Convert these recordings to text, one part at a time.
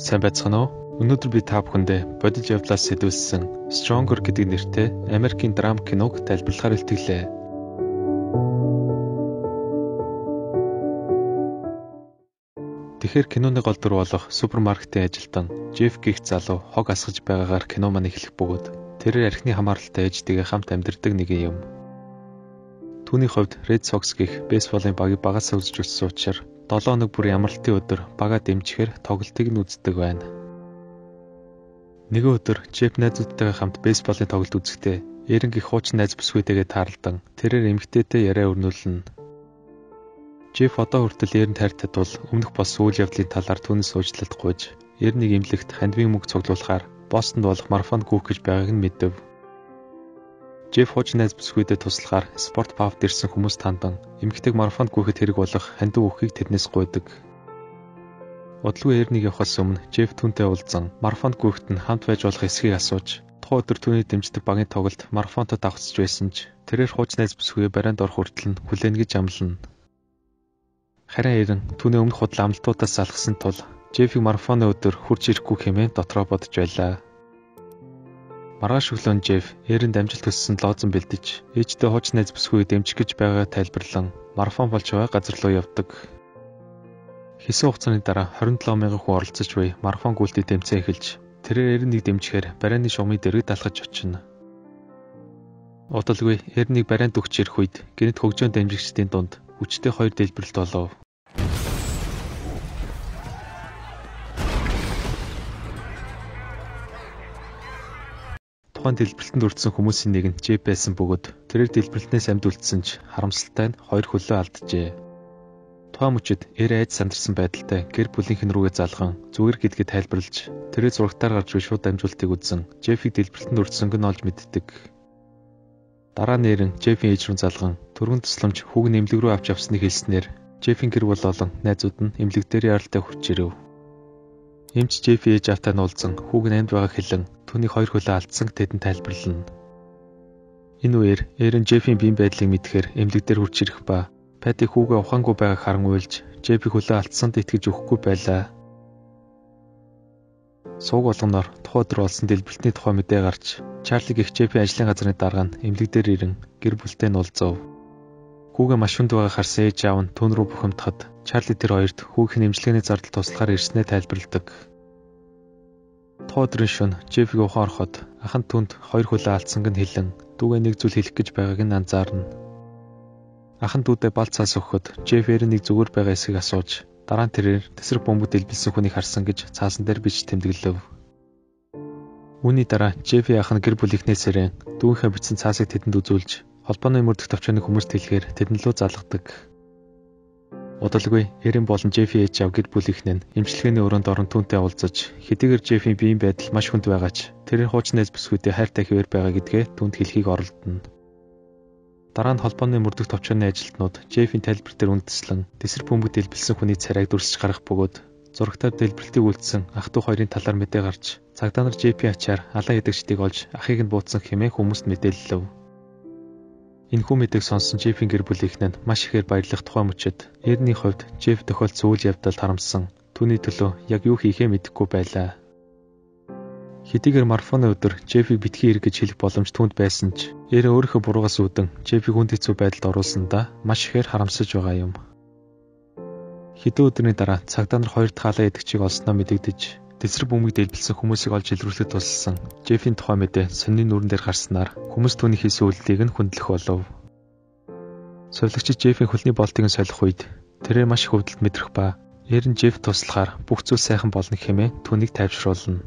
Сайн байцгаана уу? Өнөөдөр би та бүхэндээ бодит явдлаас сэдвүүлсэн Stronger гэдэг нэртэй Америкийн драм киног тайлбарлахаар илтгэлээ. Тэгэхээр киноны гол дүр болох супермаркетын ажилтан Жеф гэх залуу хог асгаж байгаагаар кино маань эхлэх бөгөөд тэрээр архины хамааралтай ээжтэйгээ хамт амьдардаг нэгэн юм. Түүний хувьд Red Sox гэх бейсболын багийг багасаа үзэж өссөн учраас 7 хоног бүр ямралтын өдөр багаа дэмжихээр тоглолтыг нь үздэг байна. Нэгэн өдөр Жеф найзуудтайгаа хамт бейсболын тоглолт үзэхдээ эренгийн хуучин найз бүсгүйтэйгээ тааралдан тэрээр эмэгтэйтэй яриа өрнүүлнэ. Жеф одоо хүртэл эрэнд хайртай тул өмнөх болсон үйл явдлын талаар түүнээс уучлалт гуйж эрнийг эмнэлэгт хандивын мөнгө цуглуулахаар Бостонд болох марафон гүйх гэж байгааг нь мэдэв. Жеф хуучин найз бүсгүйдэд туслахаар спорт пабд ирсэн хүмүүс тандан эмэгтэйг марафонд гүйхэд хэрэг болох хандив өгөхийг тэднээс гуйдаг. Удалгүй эрнийг явахаас өмнө Жеф түүнтэй уулзсан марафонд гүйхэд нь хамт байж болох эсхийг асууж тухайн өдөр түүний дэмждэг багийн тоглолт марафонтой давхцаж байсан ч тэрээр хуучин найз бүсгүй барианд орох хүртэл нь хүлээнэ гэж амлана. Харин эрен түүний өмнөх худал амлалтуудаас залхсан тул Жефийг марафоны өдөр хурж ирэхгүй хэмээн дотроо бодож байлаа. Маргааш өглөө Жеф эрэнд амжилт хүссэн лоозон бэлдэж ээжтэй хуучин найз бүсгүй дэмжих гэж байгаа тайлбарлан марафон болж байгаа газар руу явдаг. Хэсэг хугацааны дараа 27,000 хүн оролцож буй марафон гүйлтийн тэмцээн эхэлж тэрээр эрнийг дэмжихээр барианы шугамын дэргэд алхаж очино. Удалгүй эрнийг барианд өгч ирэх үед гэнэт хөгжөөн дамжигчдын дунд хүчтэй хоёр дэлбэрэлт болов. Тухайн дэлбэрэлтэнд өртсөн хүмүүсийн нэг нь Жеф байсан бөгөөд тэрээр дэлбэрэлтнээс амьд үлдсэн ч харамсалтай нь хоёр хөлөө алджээ. Тухайн мөчид эр айж сандарсан байдалтай гэр бүлийнхэн рүүгээ залган зүгээр гэдгээ тайлбарлаж тэрээр зурагтаар гарч буй шууд дамжуултыг үзсэн Жефийг дэлбэрэлтэнд өртсөнг нь олж мэддэг. Дараа нь нэрэн Жефийн ээж рүү залган түргэн тусламж хүүг нь эмнэлэг рүү авч явсныг хэлснээр Жефийн гэр бүл болон найзууд нь эмнэлэг дээр яралтай хурж ирэв. Эмч Жефийн ээж автаа нуулзан хүүг нь амьд байгааг хэлэн түүнийг хоёр хөлөө алдсан тэдэнд тайлбарлана. Энэ үеэр эрен Жефийн биеийн байдлыг мэдхээр эмнэлэг дээр хурж ирэх ба Пати хүүгээ ухаангүй байгааг харан уйлж Жефийг хөлөө алдсанд итгэж өгөхгүй байлаа. Сууг болгоноор тухайн өдөр болсон дэлбэрэлтний тухай мэдээ гарч Чарли гэх Жефийн ажлын газрын дарга нь эмнэлэг дээр ирэн гэр бүлтэй нь уулзав. Хүүгээ маш хүнд байгааг харсан ээж аав нь түүн рүү бухимдахад Чарли тэр хоёрт хүүгийн эмчилгээний зардал туслахаар ирснээ тайлбарладаг. Тухайн өдрийн шөнө Жефийг ухаан ороход ах нь түнд хоёр хөлөө алдсанг нь хэлэн дүүгээ нэг зүйл хэлэх гэж байгааг нь анзаарна. Ах нь дүүдээ бал цаас өгөхөд Жеф эрнийг зүгээр байгаа эсэхийг асууж дараа нь тэрээр тесрэг бөмбөг дэлбэлсэн хүнийг харсан гэж цаасан дээр бич тэмдэглэв. Үүний дараа Жефийн ах нь гэр бүлийнхнээсээ дүүнхээ бичсэн цаасыг тэдэнд үзүүлж холбооны мөрдөх төвчөөний хүмүүст хэлэхээр тэдэнд лөө залгадаг. Удалгүй эрен болон Жефийн ээж аав гэр бүлийнхэн нь эмчилгээний өрөөнд орон түүнтэй уулзаж хэдийгээр Жефийн биеийн байдал маш хүнд байгаач тэрээр хуучин найз бүсгүйтэй хайртай хэвээр байгаа гэдгээ түүнд хэлхийг оролдоно. Дараа нь холбооны мөрдөх төвчөөний ажилтнууд Жефийн тайлбар дээр үндэслэн тесрэг бөмбөг дэлбэлсэн хүний царайг дүрсэж гарах бөгөөд зурагтаар дэлбэрэлтийг үйлдсэн ах トゥ хоёрын талаар мэдээ гарч цагдаа нар Жефийн ачаар алан эдэгчдийг олж ахыг нь буутсан хэмээн хүмүүст мэдээллэв. Энэхүү мэдээг сонссон Жефийн гэр бүлийнхэн нь маш ихээр баярлах тухай мөчид эрний хувьд Жеф тохиолдсон үйл явдал харамссан түүний төлөө яг юу хийхээ мэдэхгүй байлаа. Хэдийгээр марафоны өдөр Жефийг битгий ирэх гэж хэлэх боломж түүнд байсан ч эрэ өөрийнхөө буруугаас үүдэн Жефийг хүнд хэцүү байдалд оруулсандаа маш ихээр харамсаж байгаа юм. Хэдэн өдрийн дараа цагдаа нар хоёр дахь алан эдэгчийг олсноо мэдэгдэж тесрэг бөмбөг дэлбэлсэн хүмүүсийг олж илрүүлэхэд тусалсан Жефийн тухай мэдээ сонины нүрэн дээр гарснаар хүмүүс түүний хийсэн үйлдэлийг нь хүндлэх болов. Сувилагчид Жефийн хөлний болтыг нь солих үед тэрээр маш их өвдөлт мэдрэх ба эрен Жеф туслахаар бүх зүйл сайхан болно хэмээн түүнийг тайвшруулна.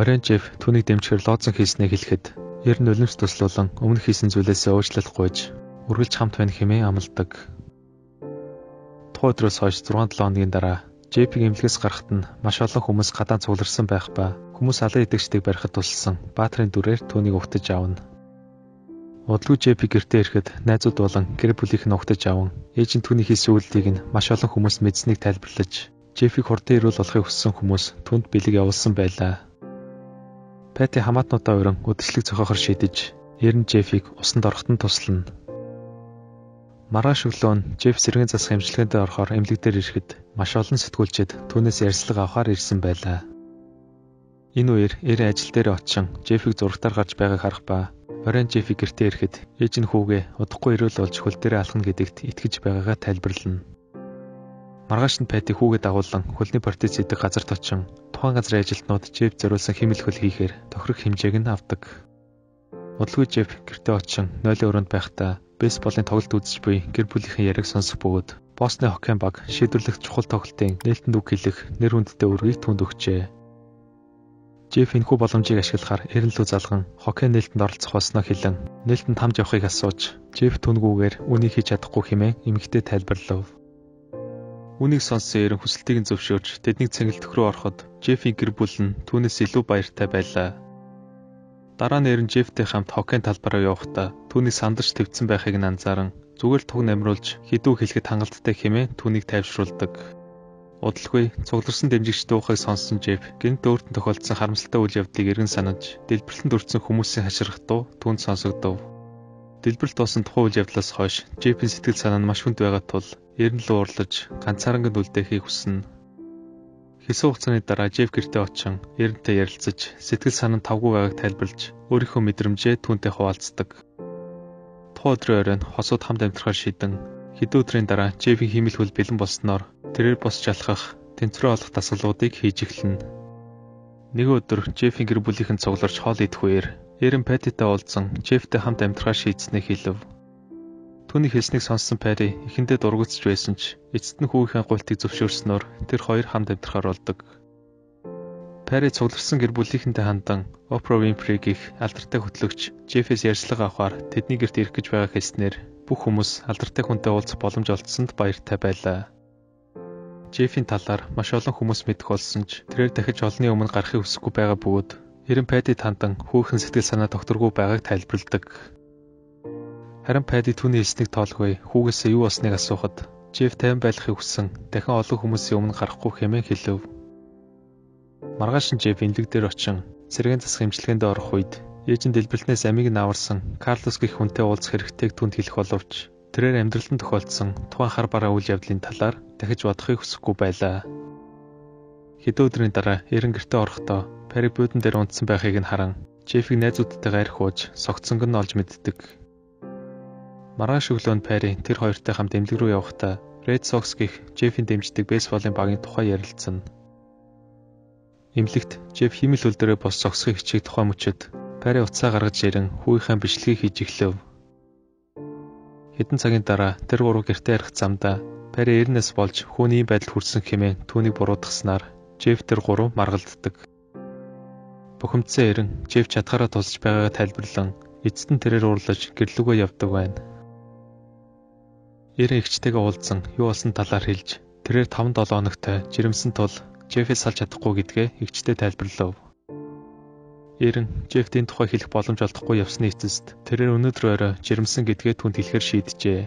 Оройн Жеф түүнийг дэмжихээр лоозон хийснээ хэлэхэд эрен нулимс туслуулан өмнө хийсэн зүйлээсээ уучлалт гуйж үргэлж хамт байна хэмээн амладаг. Тухайн өдрөөс хойш 6-7 хоногийн дараа Жефийг эмнэлгээс гарахад нь маш олон хүмүүс гадаа цугларсан байх ба хүмүүс алан эдэгчдийг барихад тусалсан баатрын дүрээр түүнийг угтаж авна. Удалгүй Жефийг гэртээ ирэхэд найзууд болон гэр бүлийнх нь угтаж аван ээж нь түүний хийсэн үйлдэлийг нь маш олон хүмүүс мэдсэнийг тайлбарлаж Жефийг хурдан ирүүл болохыг хүссэн хүмүүс түнд бэлэг явуулсан байлаа. Пати хамаатнуудаа уран үдшилэг зохиохоор шийдэж эрен Жефийг усанд ороход нь туслана. Маргааш өглөө нь Жеф сэргийн засах эмчилгээнд орохоор эмнэлэг дээр ирэхэд маш олон сэтгүүлчид түүнээс ярьцлага авахар ирсэн байлаа. Энэ үеэр эрэ ажил дээр очин Жефийг зурагтаар гарч байгааг харах ба оройн Жефи гэртээ ирэхэд ээж нь хүүгээ удахгүй ирүүл болж хөл дээрээ алхна гэдэгт итгэж байгаагаа тайлбарлана. Маргааш нь Пати хүүгээ дагуулan хөлний протез хийдэг газарт очин тухайн газрын ажилтнууд Жеф зориулсан хэмэл хөл хийхээр тохирох хэмжээг нь авдаг. Удалгүй Жеф гэртээ очин нойлын өрөөнд байхдаа бейсболын тоглолт үзэж буй гэр бүлийнхэн яриаг сонсох бөгөөд Босны хоккейн баг шийдвэрлэх чухал тоглолтын нээлттэнд үг хэлэх нэр хүндтэй үргийг түүнд өгчээ. Жеф энэхүү боломжийг ашиглахаар эренлүү залган хоккей нээлтэнд оролцох болсноо хэлэн нээлтэнд хамж явахыг асууж Жеф түнгүүгээр үнийг хийж чадахгүй хэмээн эмэгтэй тайлбарлав. Үнийг сонссон эрен хүсэлтийг нь зөвшөөрж тэднийг цэнгэлдэх рүү ороход Жефийн гэр бүл нь түүнээс илүү баяртай байлаа. Дараа нь эрен Жефтэй хамт хоккейн талбараа явахдаа түүний сандарч твцсэн байхыг нь анзааран зүгээр л туг намруулж хідүү хэлэхэд хангалттай хэмээн түүнийг тайвшруулдаг. Удалгүй цугларсан дэмжигч дуухайг сонсон Жеф гэнэт өөртөө тохиолдсон харамсалтай үйл явдлыг эргэн санаж дэлбэрэлтэнд өртсөн хүмүүсийн хаширах дуу түүнд сонсогдов. Дэлбэрэлт болсон тухайн үйл явдлаас хойш Жефийн сэтгэл санаа нь маш хүнд байгаа тул эренлүү урлаж ганцаарангад үлдээхийг хүснэ. Хэсэг хугацааны дараа Жеф гэртээ очин эрентэй ярилцаж сэтгэл санаа нь тавгүй байгааг тайлбарлаж өөрийнхөө мэдрэмжээ түүнтэй хуваалцдаг. Тухайн өдрийн оройн хосууд хамт амьдрахаар шийдэн хэдэн өдрийн дараа Жефийн химэл хөл бэлэн болсноор тэрээр босч алхах, тэнцвэрээ олох дасгалуудыг хийж эхэлнэ. Нэг өдөр Жефийн гэр бүлийнхэн цугларч хоол идэх үеэр эрен Патитай уулзсан Жефтэй хамт амьдрахаар шийдснээ хэлв. Түүний хэлснийг сонссон Пари эхэндээ дургуутсч байсан ч эцэст нь хүүгийн гуйлтыг зөвшөөрснөөр тэр хоёр хамт амьдрахаар болдог. Пари цугларсан гэр бүлийнхэнтэй хандан Опра Винфри гэх алдартай хөтлөгч Жефээс ярьцлага авахар тэдний гэрт ирэх гэж байгааг хэлснээр бүх хүмүүс алдартай хүнтэй уулзах боломж олдсонд баяртай байлаа. Жефийн талаар маш олон хүмүүс мэдэх болсон ч тэрээр дахиж олонний өмнө гарахыг хүсэхгүй байгаа бөгөөд эрен Патид хандан хүүхэн сэтгэл санаа тогтворгүй байгааг тайлбарладаг. Харин Пади түүний хэлснийг тоолгүй хүүгээсээ юу болсныг асуухад Жеф тайван байхыг хүссэн дахин олон хүмүүсийн өмнө гарахгүй хэмээн хэлв. Маргааш нь Жеф эмнэлэг дээр очин сэргийн засах эмчилгээнд орох үед ээж нь дэлбэрэлтнээс амийг нь аварсан Карлос гэх хүнтэй уулзах хэрэгтэйг түүнд хэлэх боловч тэрээр амьдралд нь тохиолдсон тухайн хар бараа үйл явдлын талаар дахиж бодохыг хүсэхгүй байлаа. Хэдэн өдрийн дараа эрен гэртээ орохдоо Пари буудан дээр унтсан байхыг нь харан Жефийг найзуудтайгаа архиуж согтсонг нь олж мэддэг. Маргааш өглөө нь Пари тэр хоёртой хамт эмнэлэг рүү явахдаа Red Sox гэх Жефийн дэмждэг бейсболын багийн тухай ярилцсан. Эмнэлэгт Жеф химэл хөл дээрээ бос зогсохыг хичээх тухай мөчөд Пари уцаа гаргаж ирэн хүүгийнхээ бичлэгийг хийж эхлэв. Хэдэн цагийн дараа тэр гурав гэртээ ярих замдаа Пари эрнээс болж хүүний байдалд хүрсэн хэмээн түүнийг буруутгаснаар Жеф тэр гурав маргалддаг. Бухимдсан эрен Жеф чадхаараа тусаж байгаагаа тайлбарлан эцэст нь тэрээр уурлаж гэрлүүгөө явдаг байна. Эрен эгчтэйгээ уулзсан юу болсон талаар хэлж тэрээр 5-7 хоногтой жирэмсэн тул Жефээс салж чадахгүй гэдгээ эгчтэй тайлбарлав. Эрен Жефт энэ тухай хэлэх боломж олдохгүй явсны эцэст тэрээр өнөөдөр орой жирэмсэн гэдгээ түнд хэлэхээр шийджээ.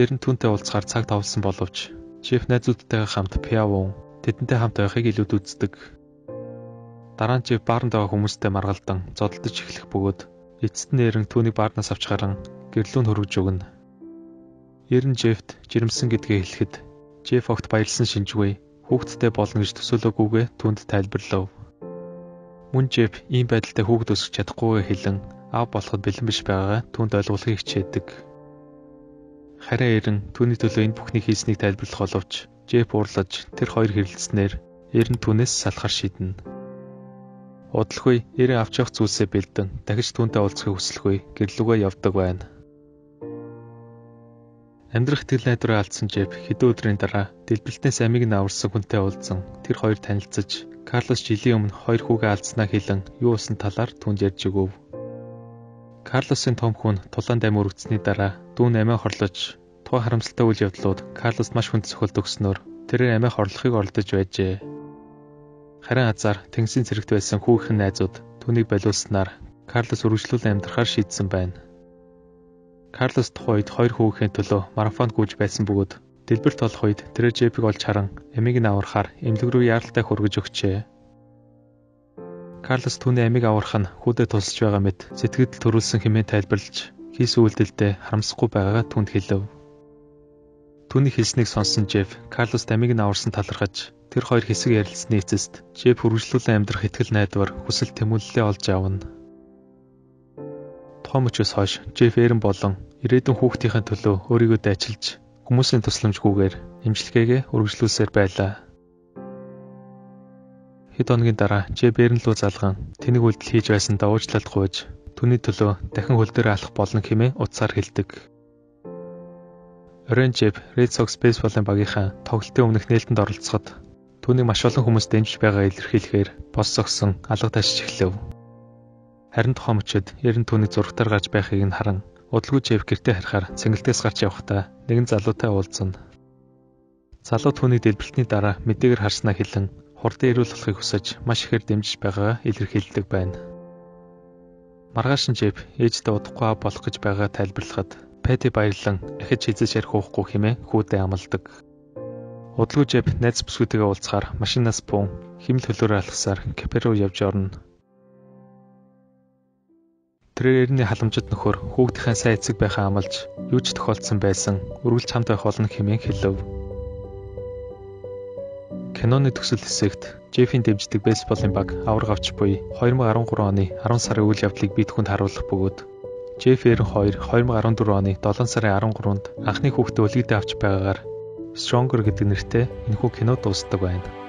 Эрен түүнтэй уулзахаар цаг товлсон боловч Жеф найзуудтайгаа хамт пиавон тэдэнтэй хамт байхыг илүүд үздэг. Дараа нь Жеф баарнд байгаа хүмүүстэй маргалдан зодтолдож эхлэх бөгөөд эцэст нь Эрен түүнийг баарнаас авч гарan гэрлүүн хөрвж өгнө. Эрен Жефт жирэмсэн гэдгээ хэлэхэд Жеф огт баярлсан шинжгүй хүүхэдтэй болно гэж төсөөлөөгүйгээ түүнд тайлбарлав. Мөн Жеф ийм байдалтай хүүхэд өсгөх чадахгүйгээ хэлэн аав болоход бэлэн биш байгаагаа түүнд ойлгуулахыг хичээдэг. Харин Эрен түүний төлөө энэ бүхнийг хийснийг тайлбарлах боловч Жеф уурлаж тэр хоёр хэрэлдснээр Эрен түүнээс салахар шийднэ. Удалгүй Эрен авч явах зүйлсээ бэлдэн дахиж түүнтэй уулзахыг хүсэлгүй гэрлүүгээ явдаг байна. Амьдрах итгэл найдвараа алдсан Жеф хэдэн өдрийн дараа дэлбэлтнээс амийг нь аварсан хүнтэй уулзсан тэр хоёр танилцаж Карлос жилийн өмнө хоёр хүүгээ алдснаа хэлэн юу болсон талаар түүнд ярьж өгөв. Карлосын том хүн тулаан дайм өргөцсөний дараа дүүн амиа хорлож тухайн харамсалтай үйл явдлууд Карлост маш хүнд цохилт өгснөөр тэрээр амиа хорлохыг оролдож байжээ. Харин азар тэнгисийн цэрэгт байсан хүүхэн найзууд түүнийг болиулснаар Карлос үргэлжлүүлэн амьдрахаар шийдсэн байна. Карлос тухайн үед хоёр хүүхийн төлөө марафонд гүйж байсан бөгөөд дэлбэрт олох үед тэрээр Жефийг олж харан амийг нь аврахаар эмнэлэг рүү яаралтай хүргэж өгчээ. Карлос түүний амийг аврах нь хүүдээ тусалж байгаа мэт сэтгэл төрүүлсэн хэмээн тайлбарлаж хийсэн үйлдэлдээ харамсахгүй байгаагаа түүнд хэлв. Түүний хэлснийг сонсон Жеф Карлост амийг нь аварсан талархаж тэр хоёр хэсэг ярилцсны эцэст Жеф үргэлжлүүлэн амьдрах итгэл найдвар хүсэл тэмүүлэлээ олж авна. Тухайн мөчөөс хойш Жеф эрен болон ирээдүйн хүүхдийн төлөө өөрийгөө дайчилж хүмүүсийн тусламжгүйгээр эмчилгээгээ үргэлжлүүлсээр байлаа. Хэд хоногийн дараа Жеф эрен рүү залган тэнэг үйлдэл хийж байсандаа уучлалт гуйж түүний төлөө дахин хөл дээр алах болно хэмээн утсаар хэлдэг. Оройн Жеф Red Sox бейсболын багийнхаа тоглолтын өмнөх нээлтэнд оролцоход түүнийг маш олон хүмүүс дэмжиж байгаа илэрхийлэхээр бос зогсон алга ташиж эхлэв. Харин тухайн мөчөд эрен түүний зурагтаар гарч байхыг нь харан удалгүй Жеф гэртээ харахаар цэнгэлдээс гарч явахдаа нэгэн залуутай уулзна. Залуу түүнийг дэлбэрэлтний дараа мэдээгээр харснаа хэлэн хурдан ирүүл болохыг хүсэж маш ихээр дэмжиж байгаагаа илэрхийлдэг байна. Маргааш нь Жеф ээжтэй удахгүй аав болох гэж байгаа тайлбарлахад Пэти баярлан ахиж хизэж ярих уухгүй хэмээн хүүдээ амладаг. Удалгүй Жеф найз бүсгүйтэйгээ уулзахаар машинаас буун хэмэл хөлөөрөө алхасаар кафе руу явж орно. Тэр эртний халамжид нөхөр хүүхдийнхээ сайн эцэг байхаа амлаж юу ч тохиолдсон байсан үргэлж хамт байх болно хэмээн хэлв. Киноны төгсөл хэсэгт Жефийн дэмждэг бейсболын баг авраг авч буй 2013 оны 10 сарын үйл явдлыг бидэнд харуулах бөгөөд Жеф эрен 2 2014 оны 7 сарын 13-нд анхны хүүхдээ үлгэдэ авч байгаагаар Stronger гэдэг нэртэй энэхүү кино дуусдаг байна.